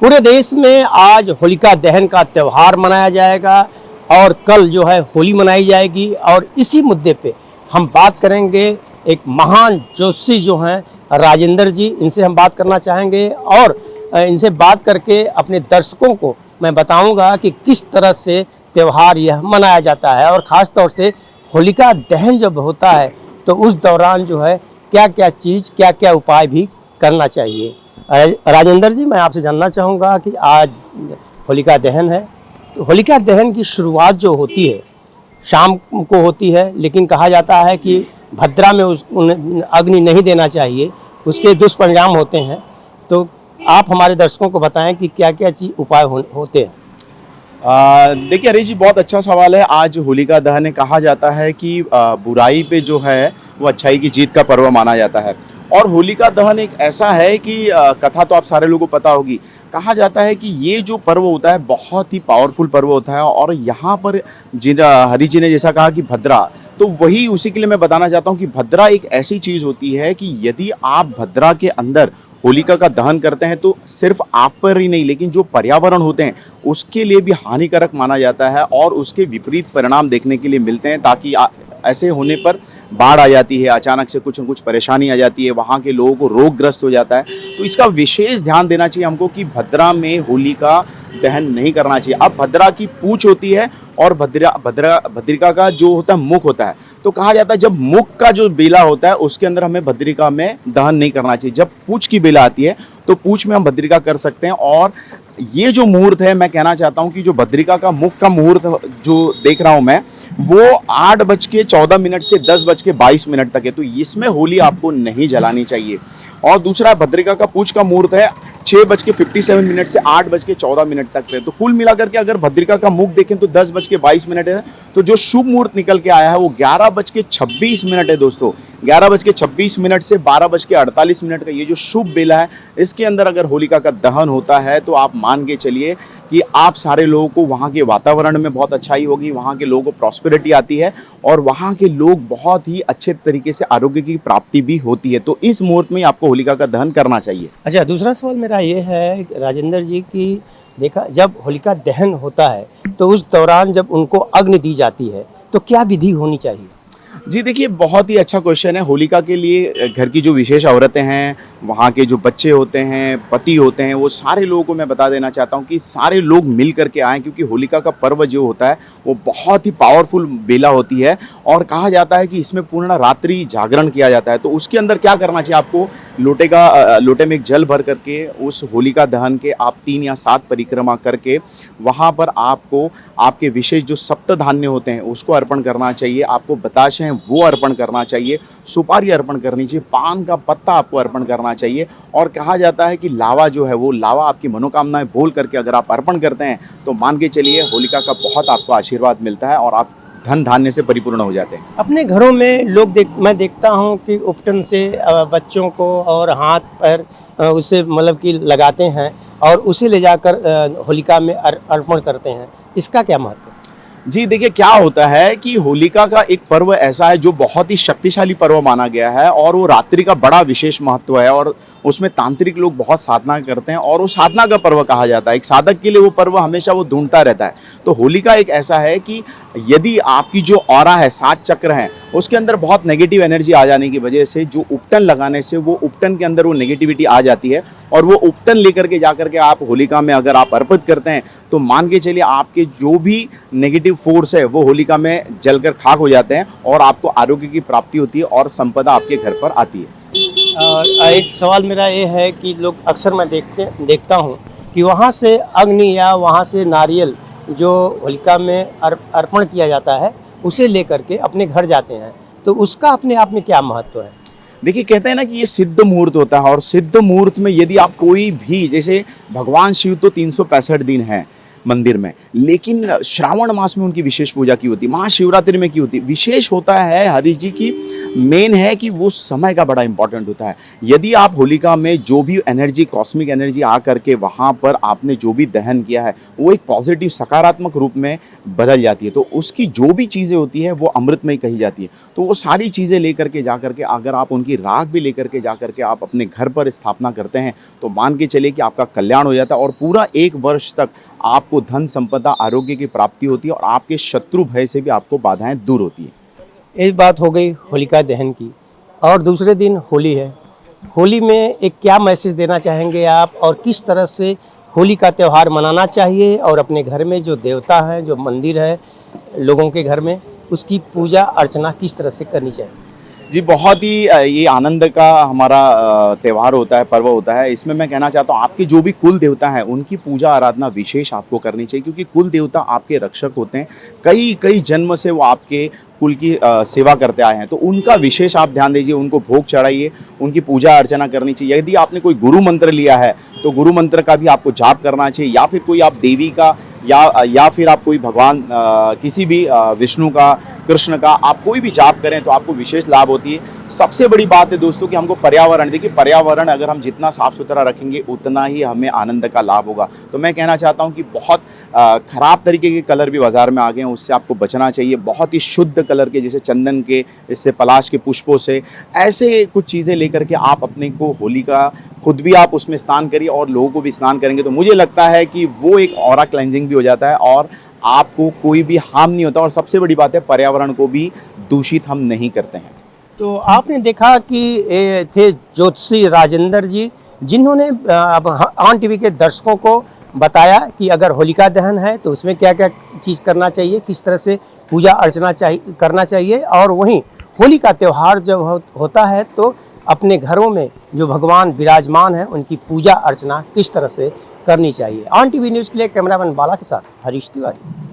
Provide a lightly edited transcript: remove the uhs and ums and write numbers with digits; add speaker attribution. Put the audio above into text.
Speaker 1: पूरे देश में आज होलिका दहन का त्यौहार मनाया जाएगा और कल जो है होली मनाई जाएगी। और इसी मुद्दे पे हम बात करेंगे एक महान ज्योतिषी जो हैं राजेंद्र जी, इनसे हम बात करना चाहेंगे और इनसे बात करके अपने दर्शकों को मैं बताऊंगा कि किस तरह से त्यौहार यह मनाया जाता है और ख़ास तौर से होलिका दहन जब होता है तो उस दौरान जो है क्या क्या चीज़, क्या क्या उपाय भी करना चाहिए। राजेंद्र जी, मैं आपसे जानना चाहूँगा कि आज होलिका दहन है, तो होलिका दहन की शुरुआत जो होती है शाम को होती है, लेकिन कहा जाता है कि भद्रा में अग्नि नहीं देना चाहिए, उसके दुष्परिणाम होते हैं। तो आप हमारे दर्शकों को बताएं कि क्या क्या चीज़ उपाय होते हैं।
Speaker 2: देखिए हरीश जी, बहुत अच्छा सवाल है। आज होलिका दहन कहा जाता है कि बुराई पे जो है वो अच्छाई की जीत का पर्व माना जाता है। और होलिका दहन एक ऐसा है कि कथा तो आप सारे लोगों को पता होगी। कहा जाता है कि ये जो पर्व होता है बहुत ही पावरफुल पर्व होता है। और यहाँ पर जिन हरी जी ने जैसा कहा कि भद्रा, तो वही उसी के लिए मैं बताना चाहता हूँ कि भद्रा एक ऐसी चीज़ होती है कि यदि आप भद्रा के अंदर होलिका का दहन करते हैं तो सिर्फ आप पर ही नहीं, लेकिन जो पर्यावरण होते हैं उसके लिए भी हानिकारक माना जाता है और उसके विपरीत परिणाम देखने के लिए मिलते हैं। ताकि ऐसे होने पर बाढ़ आ जाती है, अचानक से कुछ न कुछ परेशानी आ जाती है, वहाँ के लोगों को रोगग्रस्त हो जाता है। तो इसका विशेष ध्यान देना चाहिए हमको कि भद्रा में होलिका दहन नहीं करना चाहिए। अब भद्रा की पूंछ होती है और भद्रिका का जो होता है मुख होता है। तो कहा जाता है जब मुख का जो बेला होता है उसके अंदर हमें भद्रिका में दहन नहीं करना चाहिए। जब पूंछ की बेला आती है तो पूंछ में हम भद्रिका कर सकते हैं। और ये जो मुहूर्त है, मैं कहना चाहता हूँ कि जो भद्रिका का मुख का मुहूर्त जो देख रहा हूँ मैं, वो 8:14 से 10:22 तक है। तो इसमें होली आपको नहीं जलानी चाहिए। और दूसरा भद्रिका का पूंछ का मुहूर्त है 6:57 से 8:14 तक है। तो कुल मिलाकर के अगर भद्रिका का मुख देखें तो 10:22 है। तो जो शुभ मुहूर्त निकल के आया है वो 11:26 है दोस्तों। 11:26 से 12:48 का ये जो शुभ बेला है, इसके अंदर अगर होलिका का दहन होता है तो आप मान के चलिए कि आप सारे लोगों को वहाँ के वातावरण में बहुत अच्छाई होगी, वहाँ के लोगों को प्रॉस्पेरिटी आती है और वहाँ के लोग बहुत ही अच्छे तरीके से आरोग्य की प्राप्ति भी होती है। तो इस मुहूर्त में आपको होलिका का दहन करना चाहिए।
Speaker 1: अच्छा, दूसरा सवाल मेरा ये है राजेंद्र जी कि देखा जब होलिका दहन होता है तो उस दौरान जब उनको अग्नि दी जाती है तो क्या विधि होनी चाहिए?
Speaker 2: जी देखिए, बहुत ही अच्छा क्वेश्चन है। होलिका के लिए घर की जो विशेष औरतें हैं, वहाँ के जो बच्चे होते हैं, पति होते हैं, वो सारे लोगों को मैं बता देना चाहता हूँ कि सारे लोग मिल करके आएँ, क्योंकि होलिका का पर्व जो होता है वो बहुत ही पावरफुल बेला होती है। और कहा जाता है कि इसमें पूर्ण रात्रि जागरण किया जाता है। तो उसके अंदर क्या करना चाहिए आपको, लोटे में एक जल भर करके उस होलिका दहन के आप 3 या 7 परिक्रमा करके वहाँ पर आपको आपके विशेष जो सप्त धान्य होते हैं उसको अर्पण करना चाहिए। आपको बताशे हैं वो अर्पण करना चाहिए, सुपारी अर्पण करनी चाहिए, पान का पत्ता आपको अर्पण करना चाहिए। और कहा जाता है कि लावा जो है वो लावा आपकी मनोकामनाएं बोल करके अगर आप अर्पण करते हैं तो मान के चलिए होलिका का बहुत आपको आशीर्वाद मिलता है और आप धन धान्य से परिपूर्ण हो जाते हैं।
Speaker 1: अपने घरों में मैं देखता हूँ कि उपटन से बच्चों को और हाथ पैर उसे मतलब कि लगाते हैं और उसे ले जाकर होलिका में अर्पण करते हैं। इसका क्या महत्व है?
Speaker 2: जी देखिए, क्या होता है कि होलिका का एक पर्व ऐसा है जो बहुत ही शक्तिशाली पर्व माना गया है और वो रात्रि का बड़ा विशेष महत्व है। और उसमें तांत्रिक लोग बहुत साधना करते हैं और वो साधना का पर्व कहा जाता है। एक साधक के लिए वो पर्व हमेशा वो ढूंढता रहता है। तो होलिका एक ऐसा है कि यदि आपकी जो ऑरा है, 7 चक्र हैं, उसके अंदर बहुत नेगेटिव एनर्जी आ जाने की वजह से जो उपटन लगाने से वो उपटन के अंदर वो नेगेटिविटी आ जाती है और वो उपटन लेकर के जाकर के आप होलिका में अगर आप अर्पित करते हैं तो मान के चलिए आपके जो भी नेगेटिव फोर्स है वो होलिका में जलकर खाक हो जाते हैं और आपको आरोग्य की प्राप्ति होती है और संपदा आपके घर पर आती है।
Speaker 1: एक सवाल मेरा ये है कि लोग अक्सर मैं देखता हूँ कि वहाँ से अग्नि या वहाँ से नारियल जो होलिका में अर्पण किया जाता है उसे लेकर के अपने घर जाते हैं, तो उसका अपने आप में क्या महत्व है?
Speaker 2: देखिए, कहते हैं ना कि ये सिद्ध मुहूर्त होता है और सिद्ध मुहूर्त में यदि आप कोई भी, जैसे भगवान शिव तो 365 दिन है मंदिर में, लेकिन श्रावण मास में उनकी विशेष पूजा की होती है, महाशिवरात्रि में की होती है। विशेष होता है हरीश जी की मेन है कि वो समय का बड़ा इंपॉर्टेंट होता है। यदि आप होलिका में जो भी एनर्जी, कॉस्मिक एनर्जी आ करके वहाँ पर आपने जो भी दहन किया है, वो एक पॉजिटिव सकारात्मक रूप में बदल जाती है, तो उसकी जो भी चीज़ें होती है वो अमृतमय कही जाती है। तो वो सारी चीज़ें लेकर के जा करके अगर आप उनकी राख भी लेकर के जा करके आप अपने घर पर स्थापना करते हैं, तो मान के चलिए कि आपका कल्याण हो जाता है और पूरा 1 वर्ष तक आपको धन संपदा, आरोग्य की प्राप्ति होती है और आपके शत्रु भय से भी आपको बाधाएं दूर होती है।
Speaker 1: एक बात हो गई होलिका दहन की, और दूसरे दिन होली है। होली में एक क्या मैसेज देना चाहेंगे आप, और किस तरह से होली का त्यौहार मनाना चाहिए, और अपने घर में जो देवता है, जो मंदिर है लोगों के घर में, उसकी पूजा अर्चना किस तरह से करनी चाहिए?
Speaker 2: जी, बहुत ही ये आनंद का हमारा त्योहार होता है, पर्व होता है। इसमें मैं कहना चाहता हूँ आपके जो भी कुल देवता हैं, उनकी पूजा आराधना विशेष आपको करनी चाहिए, क्योंकि कुल देवता आपके रक्षक होते हैं। कई जन्म से वो आपके कुल की सेवा करते आए हैं, तो उनका विशेष आप ध्यान दीजिए, उनको भोग चढ़ाइए, उनकी पूजा अर्चना करनी चाहिए। यदि आपने कोई गुरु मंत्र लिया है, तो गुरु मंत्र का भी आपको जाप करना चाहिए, या फिर कोई आप देवी का या फिर आप कोई भगवान किसी भी विष्णु का, कृष्ण का आप कोई भी जाप करें तो आपको विशेष लाभ होती है। सबसे बड़ी बात है दोस्तों कि हमको पर्यावरण, देखिए पर्यावरण अगर हम जितना साफ सुथरा रखेंगे उतना ही हमें आनंद का लाभ होगा। तो मैं कहना चाहता हूं कि बहुत ख़राब तरीके के कलर भी बाज़ार में आ गए हैं, उससे आपको बचना चाहिए। बहुत ही शुद्ध कलर के, जैसे चंदन के, इससे पलाश के पुष्पों से, ऐसे कुछ चीज़ें लेकर के आप अपने को होली का खुद भी आप उसमें स्नान करिए और लोगों को भी स्नान करेंगे, तो मुझे लगता है कि वो एक ऑरा क्लेंजिंग भी हो जाता है और आपको कोई भी हार्म नहीं होता। और सबसे बड़ी बात है, पर्यावरण को भी दूषित हम नहीं करते हैं।
Speaker 1: तो आपने देखा कि ये थे ज्योतिषी राजेंद्र जी, जिन्होंने ऑन टीवी के दर्शकों को बताया कि अगर होलिका दहन है तो उसमें क्या क्या चीज़ करना चाहिए, किस तरह से पूजा अर्चना करना चाहिए, और वहीं होली का त्यौहार जब होता है तो अपने घरों में जो भगवान विराजमान हैं उनकी पूजा अर्चना किस तरह से करनी चाहिए। ऑन टीवी न्यूज़ के लिए कैमरामैन बाला के साथ हरीश तिवारी।